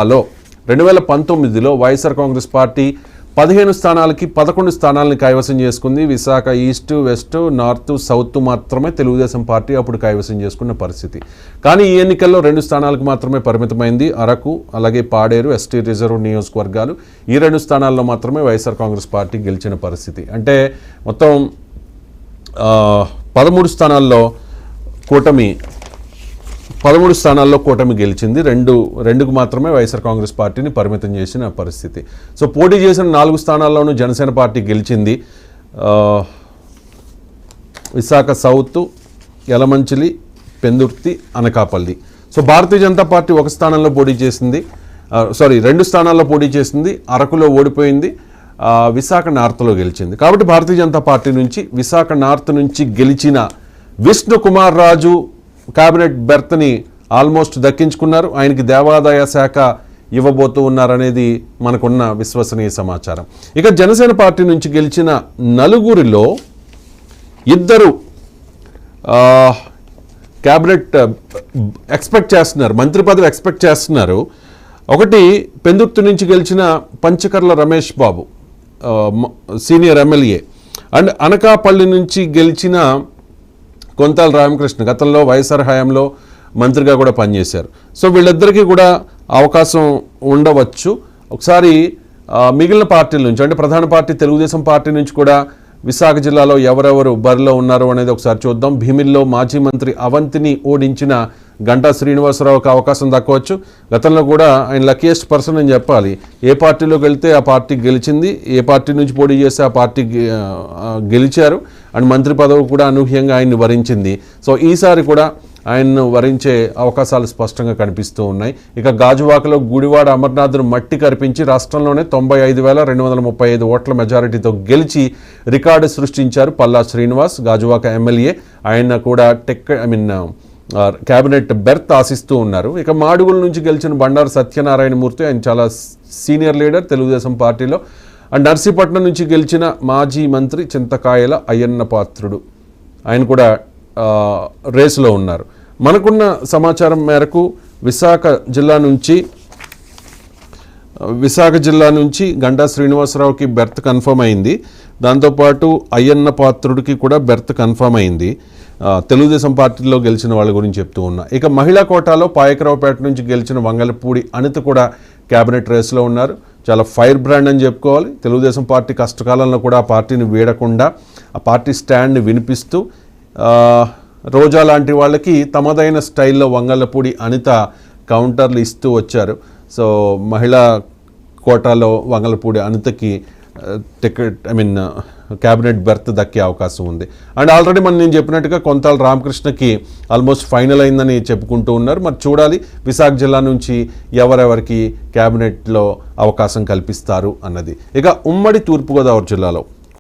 Hello 2019లో YSR Congress party 15 స్థానాలకి 11 స్థానాలను కైవసం చేసుకుంది. Visakha east, west, north, south మాత్రమే తెలుగుదేశం పార్టీ అప్పుడు కైవసం చేసుకున్న పరిస్థితి. కానీ ఈ ఎన్నికల్లో 2 స్థానాలకు మాత్రమే పరిమితమైంది. అరకు అలాగే పాడేరు ఎస్టీ రిజర్వ్ నియోజకవర్గాలు. ఈ 2 స్థానాల్లో మాత్రమే వైఎస్ఆర్ కాంగ్రెస్ పార్టీ గెలిచిన పరిస్థితి. అంటే మొత్తం 13 స్థానాల్లో కూటమి గెలిచింది. రెండుకు మాత్రమే వైఎస్ఆర్ కాంగ్రెస్ పార్టీని పరిమితం చేసిన పరిస్థితి. సో పోటీ చేసిన 4 స్థానాల్లోనూ జనసేన పార్టీ గెలిచింది. Visakha south, Yalamanchili, Pendurthi, Anakapalli. So Bharatiya Janata party 1 స్థానంలో పోటీ చేసింది. 2 స్థానాల్లో పోటీ చేసింది. అరకులో ఓడిపోయింది. విశాఖ నార్త్లో గెలిచింది. కాబట్టి భారతీయ జనతా పార్టీ నుంచి విశాఖ నార్త్ నుంచి గెలిచిన విష్ణు కుమార్ రాజు క్యాబినెట్ బెర్త్ని ఆల్మోస్ట్ దక్కించుకున్నారు. ఆయనకి దేవాదాయ శాఖ ఇవ్వబోతూ ఉన్నారనేది మనకున్న విశ్వసనీయ సమాచారం. ఇక జనసేన పార్టీ నుంచి గెలిచిన 4 2 క్యాబినెట్ ఎక్స్పెక్ట్ చేస్తున్నారు, మంత్రి పదవి ఎక్స్పెక్ట్ చేస్తున్నారు. ఒకటి పెందుర్తి నుంచి గెలిచిన Panchakarla Ramesh Babu, senior MLA. And Anakapalli నుంచి గెలిచిన కొంతాల రామకృష్ణ, గతంలో వైఎస్ఆర్ హయాంలో మంత్రిగా కూడా పనిచేశారు. సో వీళ్ళిద్దరికీ కూడా అవకాశం ఉండవచ్చు. ఒకసారి మిగిలిన పార్టీల నుంచి, అంటే ప్రధాన పార్టీ తెలుగుదేశం పార్టీ నుంచి కూడా విశాఖ జిల్లాలో ఎవరెవరు బరిలో ఉన్నారు అనేది ఒకసారి చూద్దాం. భీమిల్లో మాజీ మంత్రి అవంతిని ఓడించిన గంటా శ్రీనివాసరావుకి అవకాశం దక్కవచ్చు. గతంలో కూడా ఆయన లక్కీయెస్ట్ పర్సన్ అని చెప్పాలి. ఏ పార్టీలోకి వెళ్తే ఆ పార్టీ గెలిచింది, ఏ పార్టీ నుంచి పోటీ చేస్తే ఆ పార్టీ గెలిచారు. అండ్ మంత్రి పదవి కూడా అనూహ్యంగా ఆయన్ని వరించింది. సో ఈసారి కూడా ఆయన్ను వరించే అవకాశాలు స్పష్టంగా కనిపిస్తూ ఉన్నాయి. ఇక గాజువాకలో గుడివాడ అమర్నాథ్ను మట్టి కరిపించి రాష్ట్రంలోనే 95,235 ఓట్ల మెజారిటీతో గెలిచి రికార్డు సృష్టించారు పల్లా శ్రీనివాస్, గాజువాక ఎమ్మెల్యే. ఆయన కూడా క్యాబినెట్ బెర్త్ ఆశిస్తూ ఉన్నారు. ఇక మాడుగుల నుంచి గెలిచిన బండారు సత్యనారాయణమూర్తి, ఆయన చాలా సీనియర్ లీడర్ తెలుగుదేశం పార్టీలో. అండ్ నర్సీపట్నం నుంచి గెలిచిన మాజీ మంత్రి చింతకాయల అయ్యన్న పాత్రుడు, ఆయన కూడా రేసులో ఉన్నారు. మనకున్న సమాచారం మేరకు విశాఖ జిల్లా నుంచి గంటా శ్రీనివాసరావుకి బెర్త్ కన్ఫర్మ్ అయింది. దాంతోపాటు అయ్యన్న పాత్రుడికి కూడా బెర్త్ కన్ఫర్మ్ అయింది. తెలుగుదేశం పార్టీలో గెలిచిన వాళ్ళ గురించి చెప్తూ ఉన్నా. ఇక మహిళా కోటాలో పాయకరావుపేట నుంచి గెలిచిన వంగలపూడి అనిత కూడా క్యాబినెట్ రేస్లో ఉన్నారు. చాలా ఫైర్ బ్రాండ్ అని చెప్పుకోవాలి. తెలుగుదేశం పార్టీ కష్టకాలంలో కూడా ఆ పార్టీని వీడకుండా ఆ పార్టీ స్టాండ్ని వినిపిస్తూ రోజా లాంటి వాళ్ళకి తమదైన స్టైల్లో వంగలపూడి అనిత కౌంటర్లు ఇస్తూ వచ్చారు. సో మహిళా కోటాలో వంగలపూడి అనితకి క్యాబినెట్ బెర్త్ దక్కే అవకాశం ఉంది. అండ్ ఆల్రెడీ నేను చెప్పినట్టుగా కొంతాల రామకృష్ణకి ఆల్మోస్ట్ ఫైనల్ అయిందని చెప్పుకుంటూ ఉన్నారు. మరి చూడాలి విశాఖ జిల్లా నుంచి ఎవరెవరికి క్యాబినెట్లో అవకాశం కల్పిస్తారు అన్నది. ఇక ఉమ్మడి తూర్పుగోదావరి జిల్లాలో